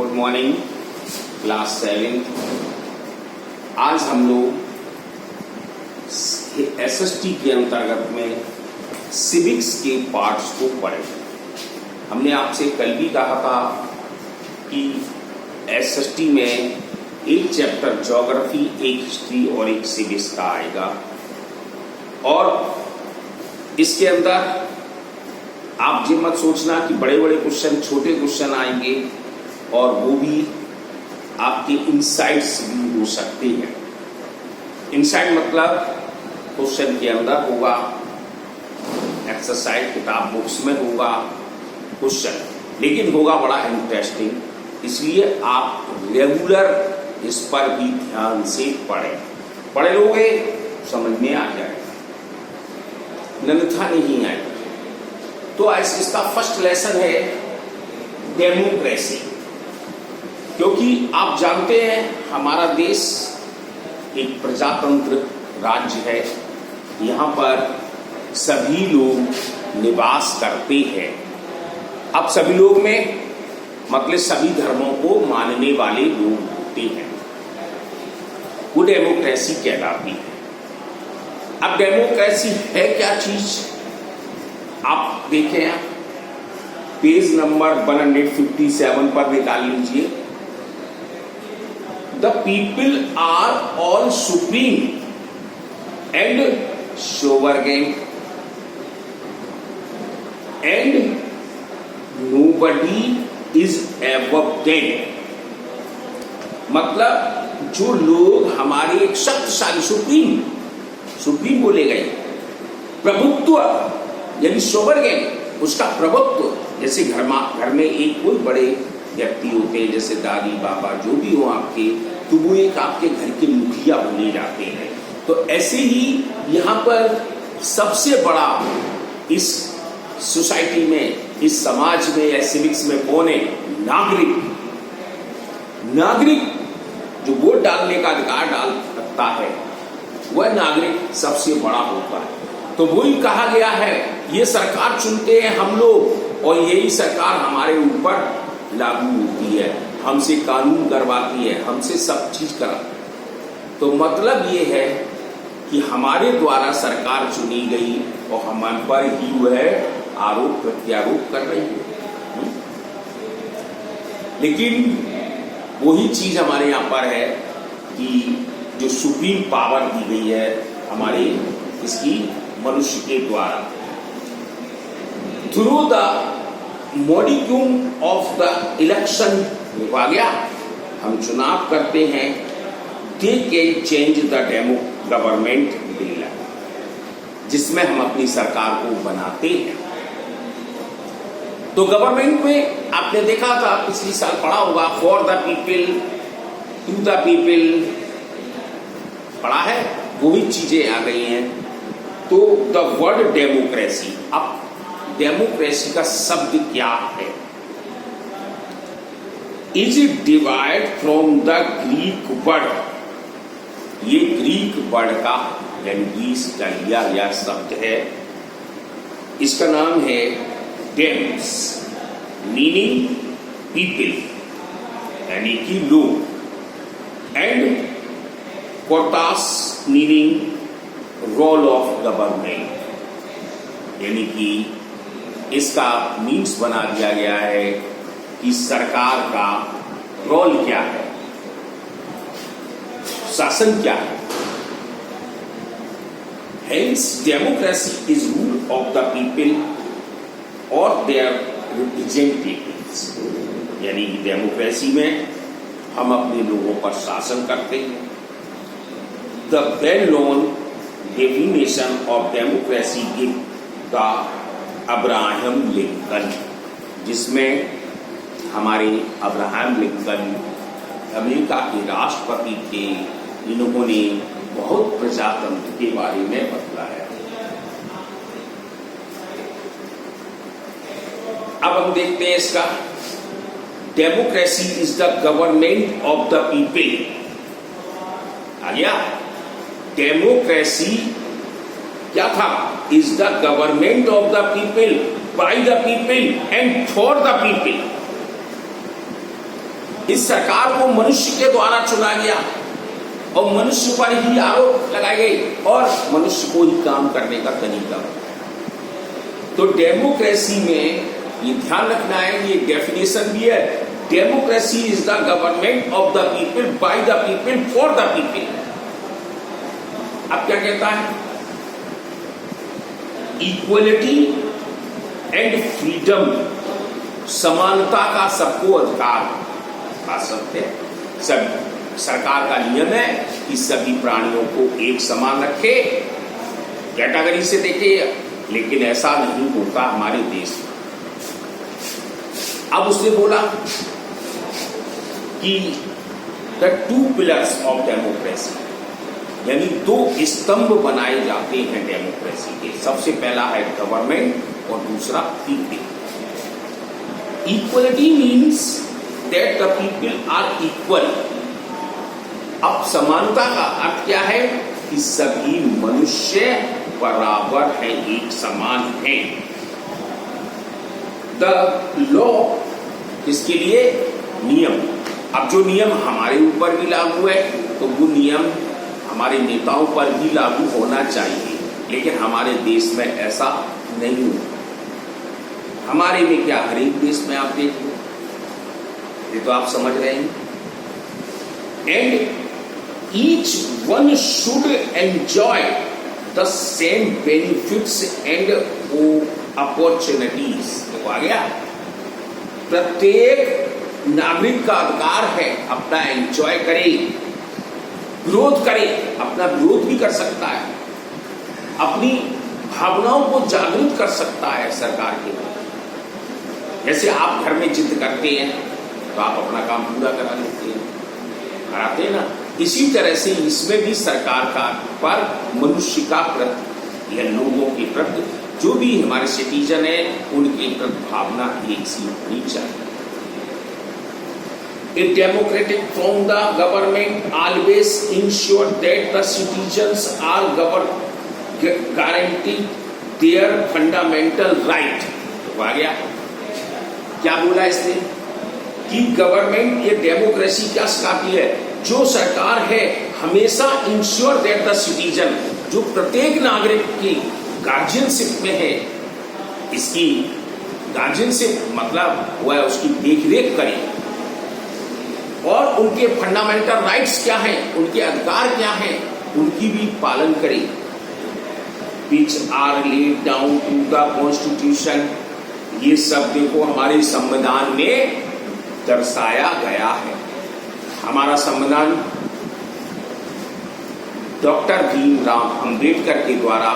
Good morning class 7। आज हम लोग एसएसटी के अंतर्गत में सिविक्स के पार्ट्स को पढ़ेंगे। हमने आपसे कल भी कहा था कि एसएसटी में एक चैप्टर ज्योग्राफी, एक हिस्ट्री और एक सिविक्स का आएगा और इसके अंदर आप ये मत सोचना कि बड़े बड़े क्वेश्चन, छोटे क्वेश्चन आएंगे और वो भी आपके इनसाइट्स भी हो सकते हैं। इनसाइट मतलब क्वेश्चन के अंदर होगा, एक्सरसाइज किताब बुक्स में होगा क्वेश्चन, लेकिन होगा बड़ा इंटरेस्टिंग। इसलिए आप रेगुलर इस पर भी ध्यान से पढ़े लोगे समझ में आ जाएगा, अन्यथा नहीं आएगा। तो आज इसका फर्स्ट लेसन है डेमोक्रेसी, क्योंकि आप जानते हैं हमारा देश एक प्रजातंत्र राज्य है। यहाँ पर सभी लोग निवास करते हैं। अब सभी लोग में मतलब सभी धर्मों को मानने वाले लोग होते हैं, वो डेमोक्रेसी कहलाती है। अब डेमोक्रेसी है क्या चीज, आप देखें, पेज नंबर 157 पर निकाल लीजिए। The people are all supreme and sovereign and nobody is above them. मतलब जो लोग हमारे एक शक्तिशाली सुप्रीम बोले गए, प्रभुत्व यानी सोवरेन, उसका प्रभुत्व। जैसे घर में एक कोई बड़े व्यक्ति होते हैं, जैसे दादी बाबा जो भी हो आपके, तो वो एक आपके घर के मुखिया बने जाते हैं। तो ऐसे ही यहाँ पर सबसे बड़ा इस सोसाइटी में, इस समाज में या सिविक्स में कौन है? नागरिक जो वोट डालने का अधिकार डाल सकता है, वह नागरिक सबसे बड़ा होता है। तो वही कहा गया है, ये सरकार चुनते हैं हम लोग और यही सरकार हमारे ऊपर लागू होती है, हमसे कानून करवाती है, हमसे सब चीज कराती है। तो मतलब ये है कि हमारे द्वारा सरकार चुनी गई और हम पर ही वह आरोप प्रत्यारोप कर रही है। लेकिन वही चीज हमारे यहाँ पर है कि जो सुप्रीम पावर दी गई है हमारे इसकी मनुष्य के द्वारा, through the modicum of the election आ गया, हम चुनाव करते हैं, they can change the government bill, जिसमें हम अपनी सरकार को बनाते हैं। तो गवर्नमेंट में आपने देखा था, पिछली साल पढ़ा होगा, for the people, to the people पढ़ा है, वो भी चीजें आ गई हैं। तो द वर्ड डेमोक्रेसी, अब डेमोक्रेसी का शब्द क्या है? Is it divide from the Greek word, ये ग्रीक वर्ड का लैंग्वेज का लिया गया शब्द है। इसका नाम है डेम्स, मीनिंग पीपल यानी कि लोग, एंड कोटास मीनिंग रोल ऑफ गवर्नमेंट, यानी कि इसका मीन्स बना दिया गया है कि सरकार का रोल क्या है, शासन क्या है। Hence, democracy is rule of the people or their representatives, यानी कि डेमोक्रेसी में हम अपने लोगों पर शासन करते हैं। The well-known definition of democracy given the Abraham Lincoln, जिसमें हमारे अब्राहम लिंकन अमेरिका के राष्ट्रपति थे, इन्होंने बहुत प्रजातंत्र के बारे में बतलाया। अब हम देखते हैं इसका, democracy is the government of the people. आ गया, डेमोक्रेसी क्या था? Is the government of the people, by the people and for the people. इस सरकार को मनुष्य के द्वारा चुना गया और मनुष्य पर ही आरोप लगाए गए और मनुष्य को ही काम करने का तरीका। तो डेमोक्रेसी में ये ध्यान रखना है, ये डेफिनेशन भी है, democracy is the government of the people by the people for the people. अब क्या कहता है? इक्वलिटी एंड फ्रीडम, समानता का सबको अधिकार, खास सत्य सब सरकार का नियम है कि सभी प्राणियों को एक समान रखे, कैटेगरी से देखे, लेकिन ऐसा नहीं होता हमारे देश में। अब उसने बोला कि the two pillars of democracy, यानी दो स्तंभ बनाए जाते हैं डेमोक्रेसी के। सबसे पहला है गवर्नमेंट और दूसरा people. Equality means that the people are equal. अब समानता का अर्थ क्या है? कि सभी मनुष्य बराबर हैं, एक समान हैं। द लॉ, इसके लिए नियम। अब जो नियम हमारे ऊपर भी लागू है तो वो नियम हमारे नेताओं पर भी लागू होना चाहिए, लेकिन हमारे देश में ऐसा नहीं होता। हमारे में क्या, हर एक देश में आप देख लो, ये तो आप समझ रहे हैं। And each one should enjoy the same benefits and opportunities. देखो आ गया, प्रत्येक नागरिक का अधिकार है अपना एंजॉय करे, विरोध करे, अपना विरोध भी कर सकता है, अपनी भावनाओं को जागरूक कर सकता है सरकार के। जैसे आप घर में जिद करते हैं तो आप अपना काम पूरा करा लेते हैं, कराते हैं ना। इसी तरह से इसमें भी सरकार का पर मनुष्य का प्रति या लोगों के प्रति, जो भी हमारे सिटीजन है, उनके प्रति भावना एक सी होनी चाहिए। A democratic form, the government always ensure that the citizens are guaranteed their fundamental right। तो आ गया, क्या बोला इसने? कि गवर्नमेंट, ये डेमोक्रेसी क्या सिखाती है? जो सरकार है हमेशा इंश्योर दैट द सिटीजन, जो प्रत्येक नागरिक की गार्जियनशिप में है, इसकी गार्जियनशिप मतलब हुआ है उसकी देखरेख करे और उनके फंडामेंटल राइट्स क्या हैं, उनके अधिकार क्या हैं, उनकी भी पालन करे। Which are laid down to the constitution, ये सब देखो हमारे संविधान में दर्शाया गया है। हमारा संविधान डॉक्टर भीमराव अंबेडकर के द्वारा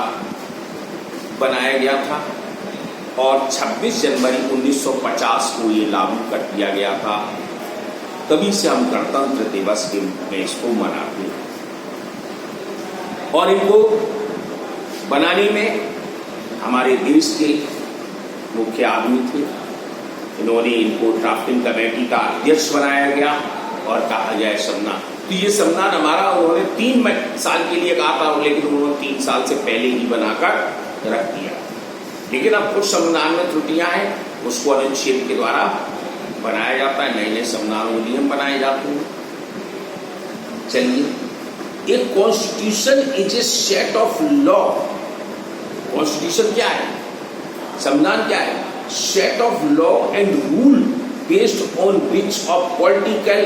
बनाया गया था और 26 जनवरी 1950 को ये लागू कर दिया गया था। तभी से हम गणतंत्र दिवस के रूप में इसको मनाते हैं। और इनको बनाने में हमारे देश के मुख्य आदमी थे, इन्होंने इनको ड्राफ्टिंग कमेटी का अध्यक्ष बनाया गया और कहा गया संविधान। तो ये संविधान हमारा उन्होंने 3 साल के लिए कहा था, लेकिन उन्होंने 3 साल से पहले ही बनाकर रख दिया। लेकिन अब कुछ संविधान में त्रुटियां हैं, उसको अनुच्छेद के द्वारा बनाया जाता है, नए नए संविधान में नियम बनाए जाते हैं। चलिए, एक constitution is a set of law. Constitution क्या है? संविधान क्या है? Set of law and rule based on which of political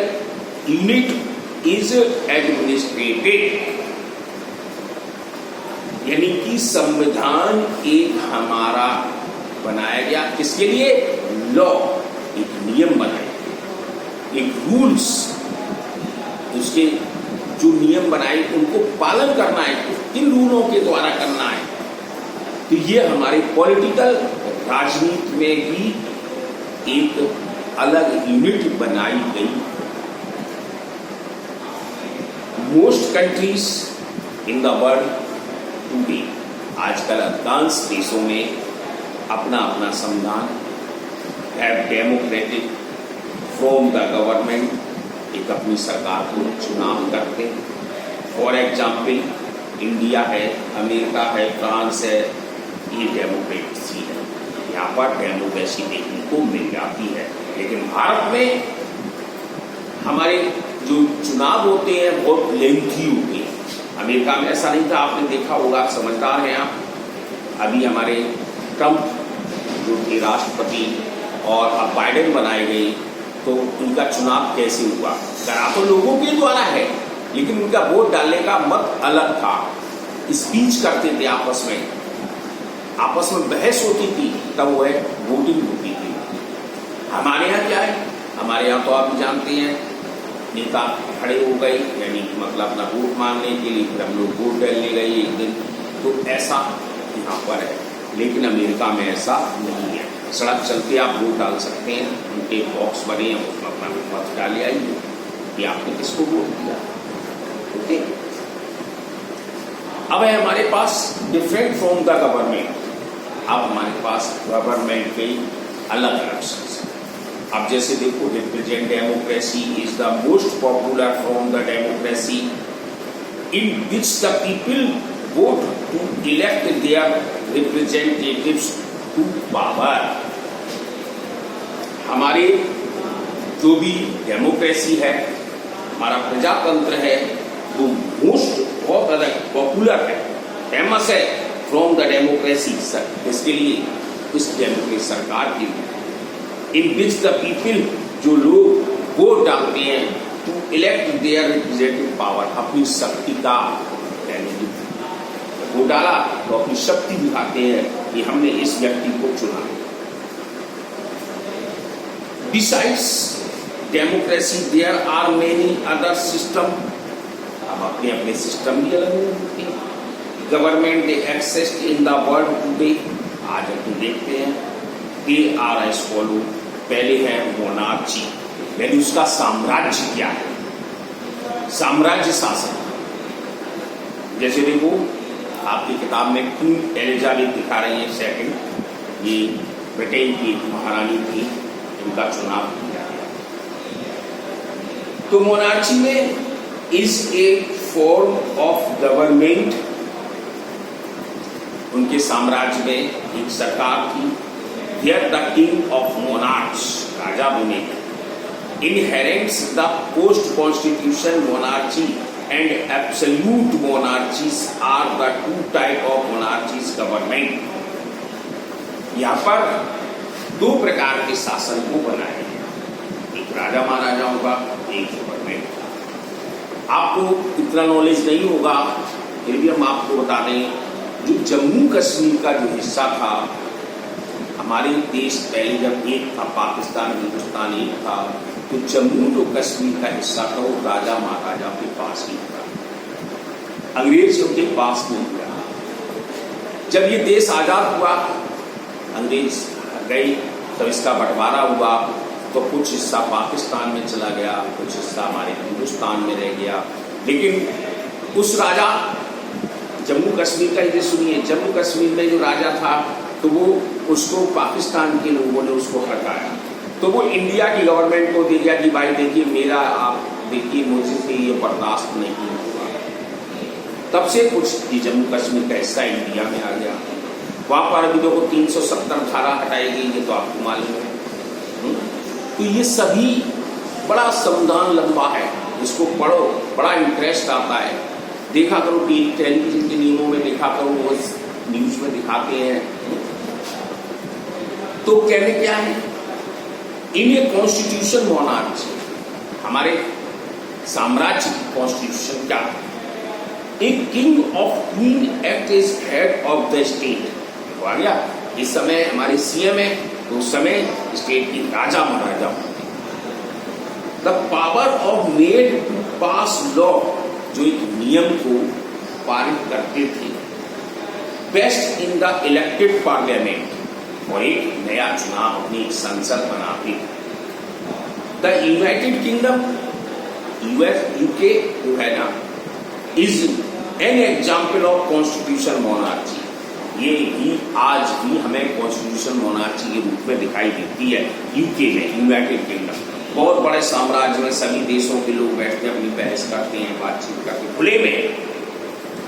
unit is administrated. यानी कि संविधान एक हमारा बनाया गया, किसके लिए? लॉ, एक नियम बनाए, एक रूल्स, उसके जो नियम बनाए उनको पालन करना है, किन रूलों के द्वारा करना है। तो ये हमारी पॉलिटिकल राजनीति में भी एक अलग यूनिट बनाई गई। Most countries in the world today, आजकल अधिकांश देशों में अपना अपना संविधान है, डेमोक्रेटिक फ्रॉम द गवर्नमेंट, एक अपनी सरकार को चुनाव करते हैं। फॉर एग्जाम्पल इंडिया है, अमेरिका है, फ्रांस है, ये डेमोक्रेसी है, यहाँ पर डेमोक्रेसी देखने को मिल जाती है। लेकिन भारत में हमारे जो चुनाव होते हैं बहुत लेंथी होते हैं। अमेरिका में ऐसा नहीं था, आपने देखा होगा, समझदार हैं आप। अभी हमारे ट्रंप जो थे राष्ट्रपति और अब बाइडेन बनाए गए, तो उनका चुनाव कैसे हुआ? करा तो लोगों के द्वारा है, लेकिन उनका वोट डालने का मत अलग था। स्पीच करते थे आपस में बहस होती थी, तब वो है वोटिंग होती थी। हमारे यहाँ क्या है? हमारे यहाँ तो आप जानते हैं, नेता खड़े हो गए, यानी मतलब अपना वोट मांगने के लिए, फिर हम लोग वोट डालने गए एक दिन, तो ऐसा यहाँ पर है। लेकिन अमेरिका में ऐसा नहीं है। सड़क चलते आप वोट डाल सकते हैं, उनके बॉक्स बने हैं, उसमें अपना मत डाले आइए कि आपने किसको वोट दिया। ओके, अब है हमारे पास डिफरेंट फ्रॉम द गवर्नमेंट। अब हमारे पास गवर्नमेंट के अलग अलग। अब जैसे देखो, represent democracy is the most popular from the democracy in which the people vote to elect their representatives to power. हमारे जो भी डेमोक्रेसी है, हमारा प्रजातंत्र है, वो मोस्ट बहुत अधिक पॉपुलर है, फेमस है फ्रॉम द डेमोक्रेसी। इसके लिए, इस डेमोक्रेसी सरकार के लिए, इन विच द पीपल, जो लोग वोट डालते हैं, to elect their representative power, अपनी शक्ति का, यानी वोट डाला तो अपनी शक्ति दिखाते हैं कि हमने इस व्यक्ति को चुना। Besides democracy there are many other system. अब अपने अपने सिस्टम भी अलग होते हैं। Government they exist in the world today. आज हम देखते हैं दे आर एज फॉलो। पहले है मोनार्ची, यानी उसका साम्राज्य क्या है? साम्राज्य शासन। जैसे देखो, आपकी किताब में क्वीन एलिजाबेथ दिखा रही है सेकंड, ये ब्रिटेन की महारानी थी, इनका चुनाव किया गया। तो मोनार्ची में is a form of government. उनके साम्राज्य में एक सरकार थी। Here the king of monarchs, राजा बने, inherits the post-constitution monarchy and absolute monarchies are the two type of monarchies government. यहाँ पर दो प्रकार के शासन को बनाया गया, एक राजा महाराजाओं का, एक गवर्नमेंट। आपको इतना नॉलेज नहीं होगा, फिर भी हम आपको बता दें, जो जम्मू कश्मीर का जो हिस्सा था, हमारे देश पहले जब एक था, पाकिस्तान हिंदुस्तान एक था, तो जम्मू जो कश्मीर का हिस्सा था वो राजा महाराजा के पास ही था, अंग्रेज उनके पास नहीं था। जब ये देश आजाद हुआ, अंग्रेज गए, तब इसका बंटवारा हुआ, तो कुछ हिस्सा पाकिस्तान में चला गया, कुछ हिस्सा हमारे हिंदुस्तान में रह गया। लेकिन उस राजा, जम्मू कश्मीर का ये सुनिए, जम्मू कश्मीर में जो राजा था, तो वो उसको पाकिस्तान के लोगों ने उसको हटाया, तो वो इंडिया की गवर्नमेंट को दे दिया कि भाई देखिए मेरा, आप देखिए मुझे से ये बर्दाश्त नहीं हुआ। तब से कुछ ये जम्मू कश्मीर का हिस्सा इंडिया में आ गया। वहाँ पर अभी देखो 370 धारा हटाई गई, ये तो आपको मालूम है। तो ये सभी बड़ा संविधान लंबा है, इसको पढ़ो, बड़ा इंटरेस्ट आता है। देखा करो, टेलीविजन के नियमों में देखा करो, वो न्यूज में दिखाते हैं। तो कहने क्या है, इन ए कॉन्स्टिट्यूशन मोनार्ची, हमारे साम्राज्य की कॉन्स्टिट्यूशन क्या है? A king of queen act is head of the state. आ गया, इस समय हमारे सीएम है, तो उस समय स्टेट की राजा महाराजा। The power of made to pass law, जो एक नियम को पारित करते थे, best in the elected parliament, और एक नया चुनाव अपनी संसद बनाती। द यूनाइटेड किंगडम, यूके जो है ना, is an example of constitution monarchy. ये भी आज भी हमें कॉन्स्टिट्यूशन मोनार्ची के रूप में दिखाई देती है। यूके में, यूनाइटेड किंगडम, बहुत बड़े साम्राज्य में सभी देशों के लोग बैठते हैं, अपनी बहस करते हैं, बातचीत करते हैं खुले में।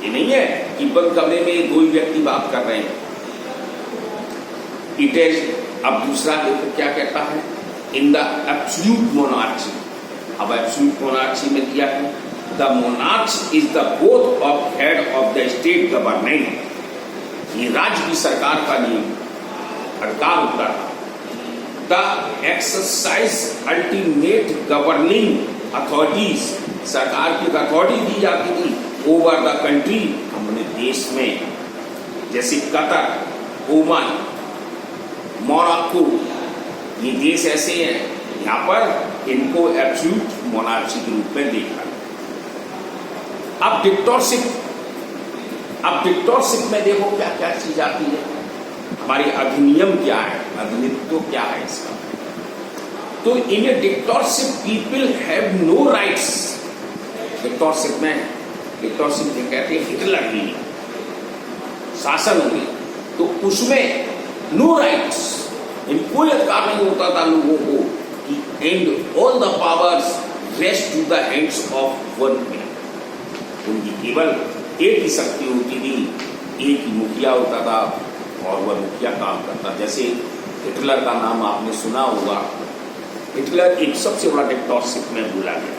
ये नहीं है कि बंद कमरे में दो ही व्यक्ति बात कर रहे हैं। इट इज, अब दूसरा देखो क्या कहता है, इन द एब्सोल्यूट मोनार्ची, अब एब्सोल्यूट मोनार्ची में दिया है, the monarch is the both of head of the state government, ये राज्य की सरकार का नियम अधिकार होता है। The exercise ultimate governing authorities, सरकार की अथॉरिटी दी जाती थी ओवर द कंट्री, हमने देश में, जैसे कतर, ओमान, मोरक्को, ये देश ऐसे हैं यहाँ पर इनको एब्सोल्यूट मोनार्ची के रूप में देखा। अब डिक्टेटरशिप में देखो क्या क्या चीज आती है, हमारे अधिनियम क्या है, अधिनित्व क्या है इसका। तो in a dictatorship people have no rights, dictatorship में, डिक्टेटरशिप कहते हैं हिटलर भी शासन होंगे, तो उसमें नो राइट्स, इन कोई अधिकार नहीं होता था लोगों को कि and all the powers rest to the hands of one man, उनकी केवल एक ही शक्ति होती थी, एक ही मुखिया होता था और वह मुखिया काम करता। जैसे हिटलर का नाम आपने सुना होगा, हिटलर एक सबसे बड़ा डिक्टेटरशिप में बोला गया,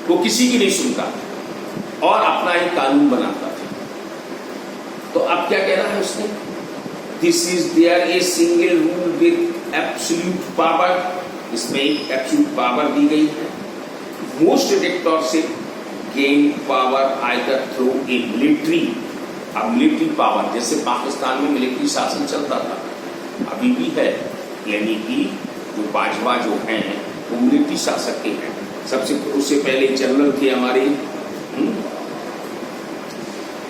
वो किसी की नहीं सुनता और अपना ही कानून बनाता था। तो अब क्या कह रहा है उसने, this is their a single rule with absolute power, इसमें एक एब्सोल्यूट पावर दी गई है। Most dictatorship gain power either through a military, अब मिलिट्री पावर, जैसे पाकिस्तान में मिलिट्री शासन चलता था, अभी भी है, यानी कि जो बाजवा जो हैं वो मिलिट्री शासक के हैं। सबसे उससे पहले जनरल थे हमारे।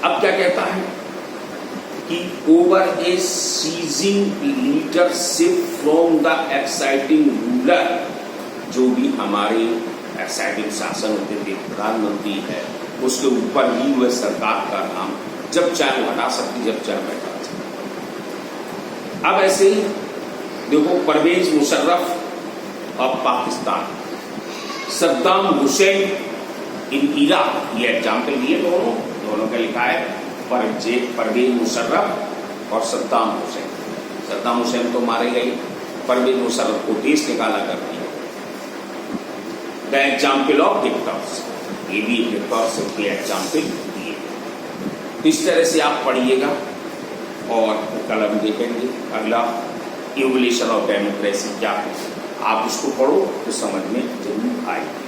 अब क्या कहता है कि over a seizing leadership from the exciting ruler, जो भी हमारे एक्साइटिंग शासन होते थे, प्रधानमंत्री है, उसके ऊपर ही वह सरकार का नाम जब चाहे वो हटा सकती, जब चाहे बैठा सकती। अब ऐसे ही देखो Pervez Musharraf of Pakistan, Saddam Hussein in Iraq, ये एग्जाम्पल दिए दोनों का लिखा है, परवेज मुशर्रफ और सद्दाम हुसैन। सद्दाम हुसैन तो मारे गए, परवेज मुशर्रफ को देश निकाला कर दिया। द एग्जाम्पल ऑफ डिक्टेटरशिप, ये भी डिक्टेटरशिप के एग्जाम्पल दिए। इस तरह से आप पढ़िएगा और कल हम देखेंगे अगला इवोल्यूशन ऑफ डेमोक्रेसी क्या है, आप उसको पढ़ो तो समझ में जरूर आएगी।